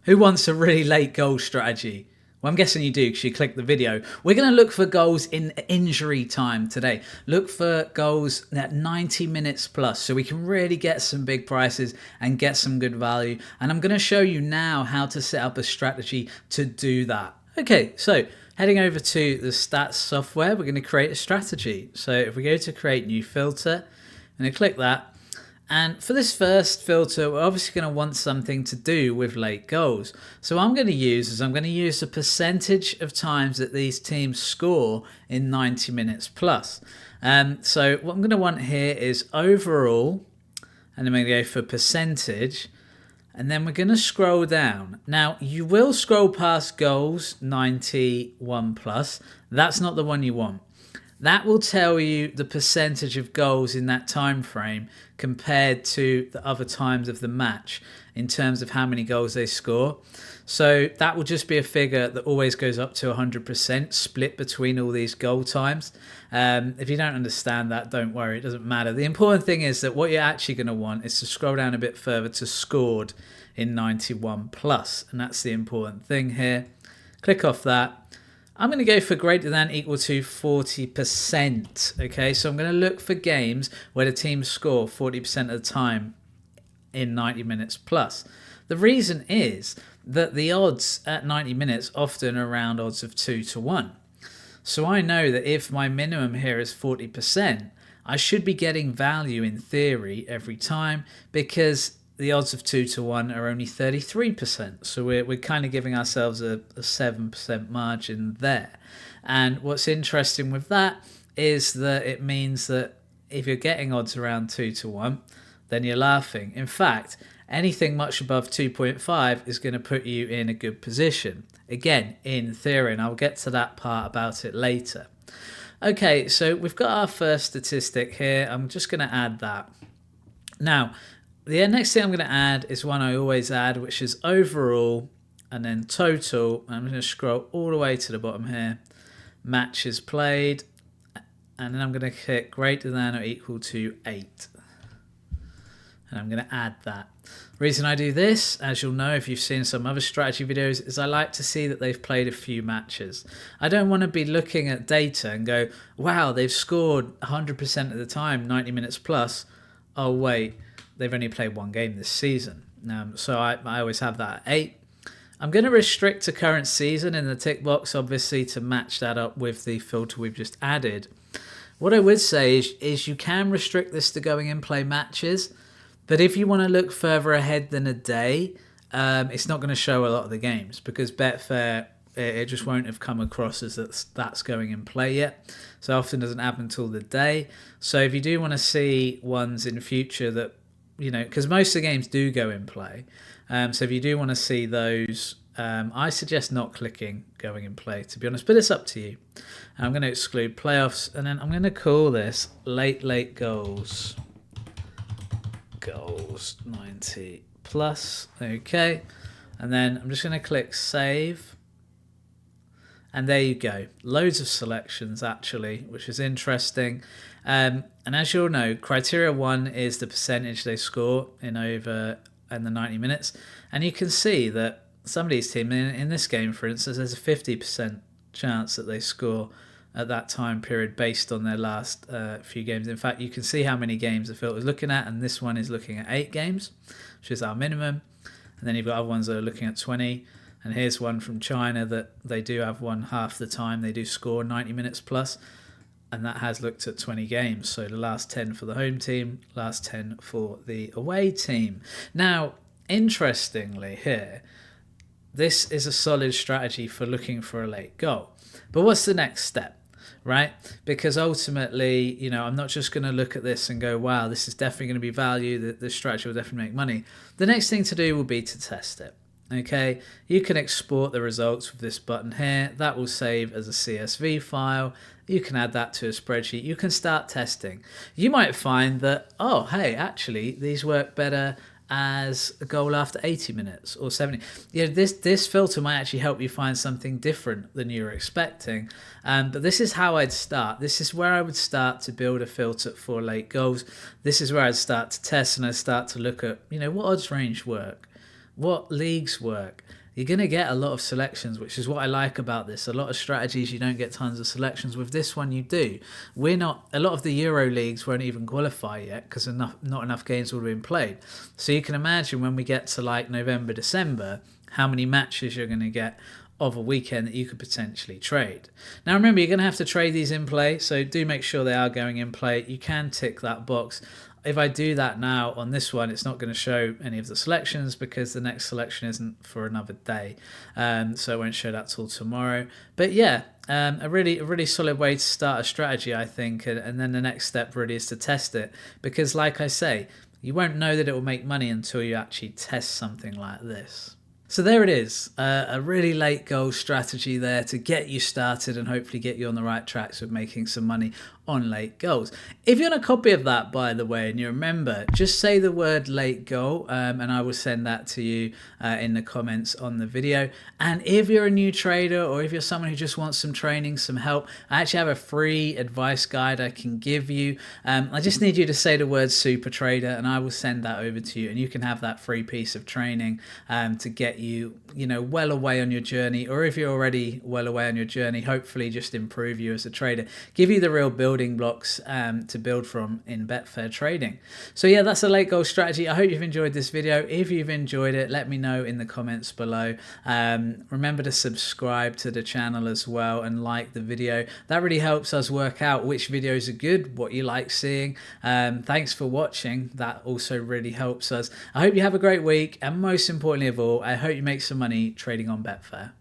Who wants a really late goal strategy? Well, I'm guessing you do because you clicked the video. We're going to look for goals in injury time today. Look for goals at 90 minutes plus so we can really get some big prices and get some good value. And I'm going to show you now how to set up a strategy to do that. Okay, so heading over to the stats software, we're going to create a strategy. So if we go to create new filter and click that, and for this first filter, we're obviously going to want something to do with late goals. So what I'm going to use is I'm going to use the percentage of times that these teams score in 90 minutes plus. So what I'm going to want here is overall, and then we're going to go for percentage, and then we're going to scroll down. Now, you will scroll past goals 91 plus. That's not the one you want. That will tell you the percentage of goals in that time frame compared to the other times of the match in terms of how many goals they score. So that will just be a figure that always goes up to 100% split between all these goal times. If you don't understand that, don't worry, it doesn't matter. The important thing is that what you're actually going to want is to scroll down a bit further to scored in 91 plus, and that's the important thing here. Click off that. I'm going to go for greater than equal to 40%. Okay, so I'm going to look for games where the teams score 40% of the time in 90 minutes plus. The reason is that the odds at 90 minutes often are around odds of 2 to 1. So I know that if my minimum here is 40%, I should be getting value in theory every time because the odds of 2 to 1 are only 33%. So we're kind of giving ourselves a 7% margin there. And what's interesting with that is that it means that if you're getting odds around 2 to 1, then you're laughing. In fact, anything much above 2.5 is going to put you in a good position. Again, in theory, and I'll get to that part about it later. Okay, so we've got our first statistic here. I'm just going to add that. Now, the next thing I'm going to add is one I always add, which is overall and then total. I'm going to scroll all the way to the bottom here. Matches played. And then I'm going to click greater than or equal to 8. And I'm going to add that. The reason I do this, as you'll know if you've seen some other strategy videos, is I like to see that they've played a few matches. I don't want to be looking at data and go, wow, they've scored 100% of the time, 90 minutes plus. Oh, wait. They've only played one game this season. So I always have that at 8. I'm going to restrict to current season in the tick box, obviously, to match that up with the filter we've just added. What I would say is you can restrict this to going in play matches, but if you want to look further ahead than a day, it's not going to show a lot of the games because Betfair, it just won't have come across as that's going in play yet. So often doesn't happen until the day. So if you do want to see ones in future that, you know, because most of the games do go in play. So if you do want to see those, I suggest not clicking going in play, to be honest, but it's up to you. And I'm going to exclude playoffs, and then I'm going to call this late goals. Goals 90 plus. Okay. And then I'm just going to click save. And there you go. Loads of selections, actually, which is interesting. And as you'll know, criteria 1 is the percentage they score in the 90 minutes. And you can see that some of these teams, in this game, for instance, there's a 50% chance that they score at that time period based on their last few games. In fact, you can see how many games the filter is looking at, and this one is looking at 8 games, which is our minimum. And then you've got other ones that are looking at 20. And here's one from China that they do have one half the time. They do score 90 minutes plus. And that has looked at 20 games. So the last 10 for the home team, last 10 for the away team. Now, interestingly here, this is a solid strategy for looking for a late goal. But what's the next step, right? Because ultimately, you know, I'm not just going to look at this and go, wow, this is definitely going to be value. This strategy will definitely make money. The next thing to do will be to test it. Okay, you can export the results with this button here. That will save as a CSV file. You can add that to a spreadsheet. You can start testing. You might find that, oh, hey, actually, these work better as a goal after 80 minutes or 70. You know, this filter might actually help you find something different than you were expecting. But this is how I'd start. This is where I would start to build a filter for late goals. This is where I'd start to test and I'd start to look at, you know, what odds range work. what leagues work, you're going to get a lot of selections, which is what I like about this. A lot of strategies, you don't get tons of selections. With this one, you do. We're not, a lot of the Euro leagues won't even qualify yet because not enough games will have been played. So you can imagine when we get to like November, December, how many matches you're going to get of a weekend that you could potentially trade. Now remember, you're going to have to trade these in play, so do make sure they are going in play. You can tick that box. If I do that now on this one, it's not going to show any of the selections because the next selection isn't for another day, so it won't show that till tomorrow. But yeah, a really solid way to start a strategy, I think, and then the next step really is to test it, because like I say, you won't know that it will make money until you actually test something like this. So there it is, a really late goal strategy there to get you started and hopefully get you on the right tracks with making some money on late goals. If you want a copy of that, by the way, and you remember, just say the word late goal and I will send that to you in the comments on the video. And if you're a new trader or if you're someone who just wants some training, some help, I actually have a free advice guide I can give you. I just need you to say the word super trader and I will send that over to you, and you can have that free piece of training to get you well away on your journey, or if you're already well away on your journey, hopefully just improve you as a trader, give you the real building blocks to build from in Betfair trading. So yeah, that's a late goal strategy. I hope you've enjoyed this video. If you've enjoyed it, let me know in the comments below. Remember to subscribe to the channel as well and like the video. That really helps us work out which videos are good, what you like seeing. Thanks for watching. That also really helps us. I hope you have a great week, and most importantly of all, I hope you make some money trading on Betfair.